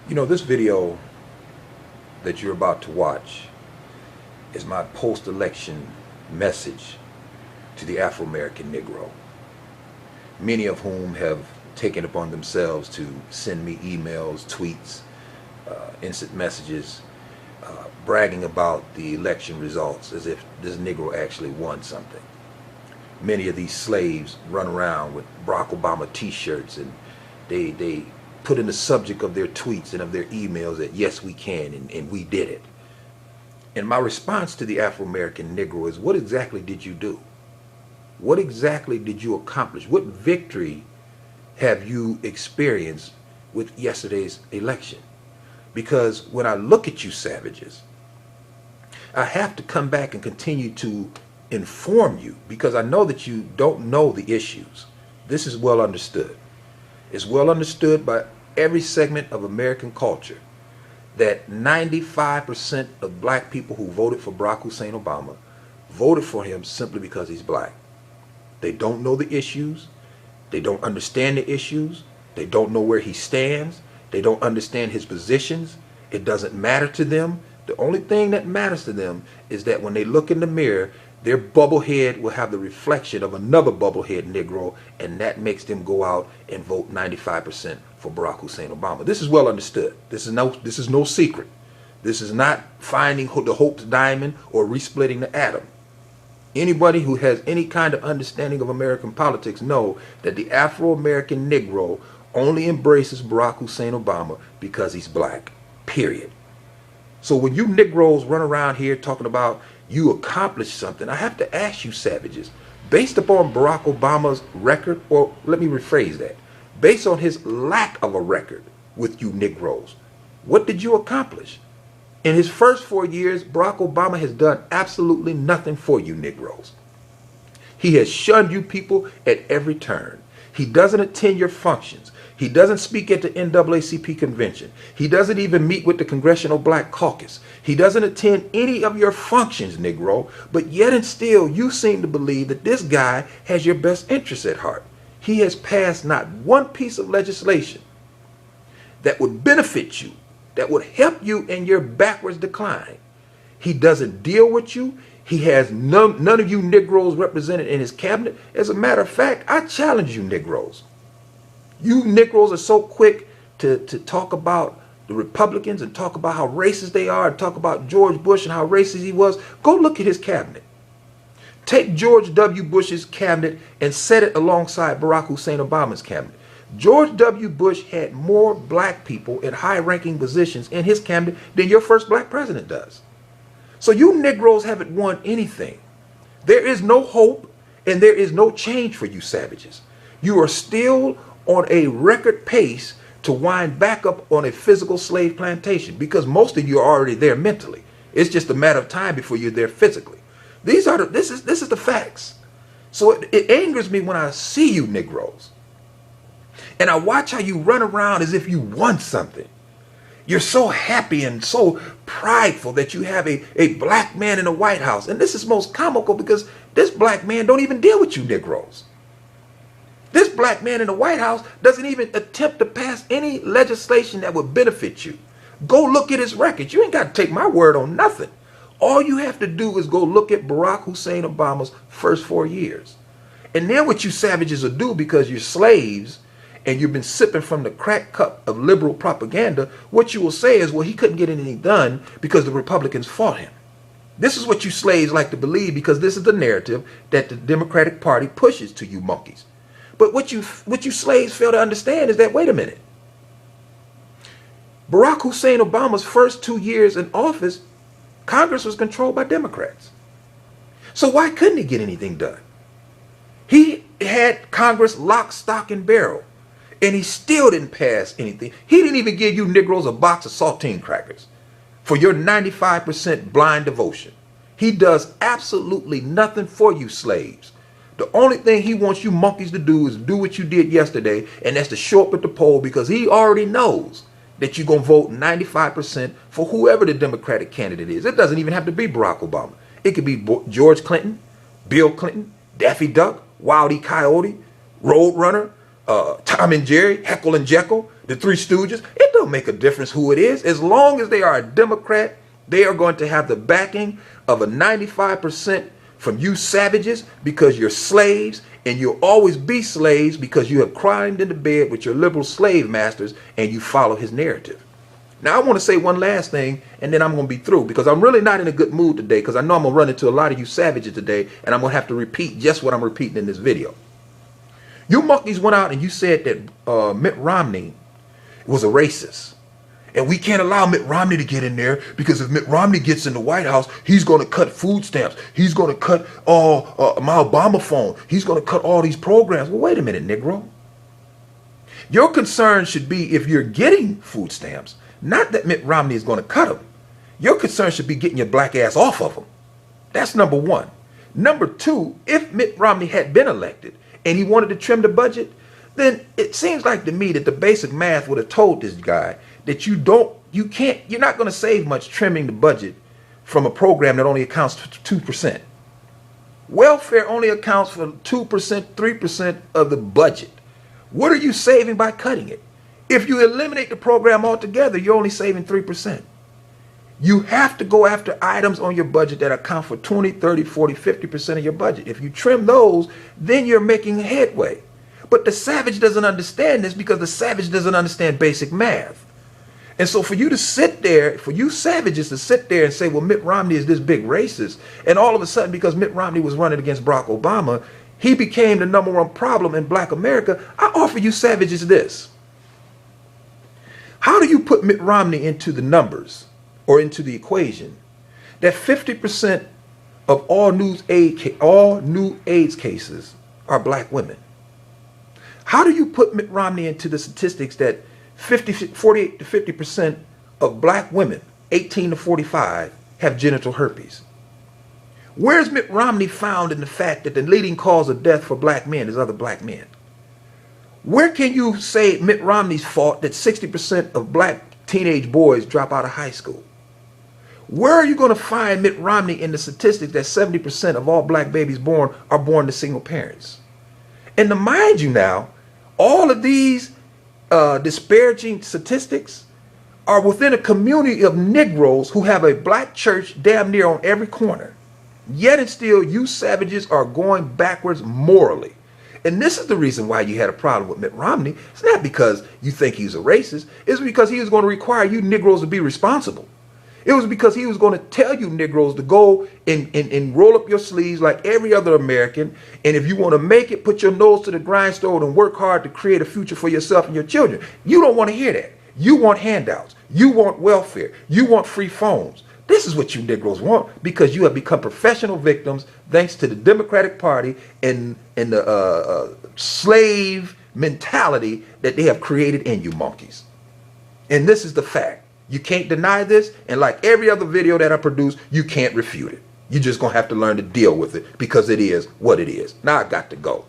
You know, this video that you're about to watch is my post-election message to the Afro-American Negro, many of whom have taken upon themselves to send me emails, tweets, instant messages, bragging about the election results as if this Negro actually won something. Many of these slaves run around with Barack Obama t-shirts, and they put in the subject of their tweets and of their emails that yes, we can, and we did it. And my response to the Afro-American Negro is, what exactly did you do? What exactly did you accomplish? What victory have you experienced with yesterday's election? Because when I look at you savages, I have to come back and continue to inform you, because I know that you don't know the issues. This is well understood. It's well understood by every segment of American culture that 95% of black people who voted for Barack Hussein Obama voted for him simply because he's black. They don't know the issues. They don't understand the issues. They don't know where he stands. They don't understand his positions. It doesn't matter to them. The only thing that matters to them is that when they look in the mirror, their bubble head will have the reflection of another bubble head Negro, and that makes them go out and vote 95% for Barack Hussein Obama. This is well understood. This is no secret. This is not finding the Hope's diamond or resplitting the atom. Anybody who has any kind of understanding of American politics know that the Afro-American Negro only embraces Barack Hussein Obama because he's black, period. So when you Negroes run around here talking about you accomplished something, I have to ask you savages, based upon Barack Obama's record, or let me rephrase that, based on his lack of a record with you Negroes, what did you accomplish? In his first 4 years, Barack Obama has done absolutely nothing for you Negroes. He has shunned you people at every turn. He doesn't attend your functions. He doesn't speak at the NAACP convention. He doesn't even meet with the Congressional Black Caucus. He doesn't attend any of your functions, Negro, but yet and still you seem to believe that this guy has your best interests at heart. He has passed not one piece of legislation that would benefit you, that would help you in your backwards decline. He doesn't deal with you. He has none of you Negroes represented in his cabinet. As a matter of fact, I challenge you Negroes. You Negroes are so quick to talk about the Republicans and talk about how racist they are and talk about George Bush and how racist he was. Go look at his cabinet. Take George W. Bush's cabinet and set it alongside Barack Hussein Obama's cabinet. George W. Bush had more black people in high-ranking positions in his cabinet than your first black president does. So you Negroes haven't won anything. There is no hope and there is no change for you savages. You are still on a record pace to wind back up on a physical slave plantation, because most of you are already there mentally. It's just a matter of time before you're there physically. This is the facts. So it angers me when I see you Negroes and I watch how you run around as if you won something. You're so happy and so prideful that you have a black man in the White House. And this is most comical because this black man don't even deal with you Negroes. This black man in the White House doesn't even attempt to pass any legislation that would benefit you. Go look at his record. You ain't got to take my word on nothing. All you have to do is go look at Barack Hussein Obama's first 4 years. And then what you savages will do, because you're slaves and you've been sipping from the crack cup of liberal propaganda, what you will say is, well, he couldn't get anything done because the Republicans fought him. This is what you slaves like to believe, because this is the narrative that the Democratic Party pushes to you monkeys. But what you slaves fail to understand is that, wait a minute, Barack Hussein Obama's first 2 years in office, Congress was controlled by Democrats. So why couldn't he get anything done? He had Congress lock, stock, and barrel, and he still didn't pass anything. He didn't even give you Negroes a box of saltine crackers for your 95% blind devotion. He does absolutely nothing for you slaves. The only thing he wants you monkeys to do is do what you did yesterday, and that's to show up at the poll, because he already knows that you're going to vote 95% for whoever the Democratic candidate is. It doesn't even have to be Barack Obama. It could be George Clinton, Bill Clinton, Daffy Duck, Wild E. Coyote, Roadrunner, Tom and Jerry, Heckle and Jekyll, the Three Stooges. It don't make a difference who it is. As long as they are a Democrat, they are going to have the backing of a 95% from you savages, because you're slaves, and you'll always be slaves because you have climbed into bed with your liberal slave masters and you follow his narrative. Now, I want to say one last thing, and then I'm going to be through, because I'm really not in a good mood today, because I know I'm going to run into a lot of you savages today, and I'm going to have to repeat just what I'm repeating in this video. You monkeys went out and you said that Mitt Romney was a racist. And we can't allow Mitt Romney to get in there, because if Mitt Romney gets in the White House, he's going to cut food stamps. He's going to cut my Obama phone. He's going to cut all these programs. Well, wait a minute, Negro. Your concern should be if you're getting food stamps, not that Mitt Romney is going to cut them. Your concern should be getting your black ass off of them. That's number one. Number two, if Mitt Romney had been elected and he wanted to trim the budget, then it seems like to me that the basic math would have told this guy that you're not going to save much trimming the budget from a program that only accounts for 2%. Welfare only accounts for 2%, 3% of the budget. What are you saving by cutting it? If you eliminate the program altogether, you're only saving 3%. You have to go after items on your budget that account for 20, 30, 40, 50% of your budget. If you trim those, then you're making headway. But the savage doesn't understand this, because the savage doesn't understand basic math. And so for you to sit there, for you savages to sit there and say, well, Mitt Romney is this big racist, and all of a sudden, because Mitt Romney was running against Barack Obama, he became the #1 problem in black America, I offer you savages this. How do you put Mitt Romney into the numbers or into the equation that 50% of all new AIDS cases are black women? How do you put Mitt Romney into the statistics that 48 to 50% of black women 18 to 45 have genital herpes? Where's Mitt Romney found in the fact that the leading cause of death for black men is other black men? Where can you say Mitt Romney's fault that 60% of black teenage boys drop out of high school? Where are you going to find Mitt Romney in the statistics that 70% of all black babies born are born to single parents? And to mind you now, all of these disparaging statistics are within a community of Negroes who have a black church damn near on every corner. Yet and still, you savages are going backwards morally. And this is the reason why you had a problem with Mitt Romney. It's not because you think he's a racist. It's because he was going to require you Negroes to be responsible. It was because he was going to tell you Negroes to go and roll up your sleeves like every other American. And if you want to make it, put your nose to the grindstone and work hard to create a future for yourself and your children. You don't want to hear that. You want handouts. You want welfare. You want free phones. This is what you Negroes want, because you have become professional victims thanks to the Democratic Party and the slave mentality that they have created in you monkeys. And this is the fact. You can't deny this, and like every other video that I produce, you can't refute it. You're just going to have to learn to deal with it, because it is what it is. Now I got to go.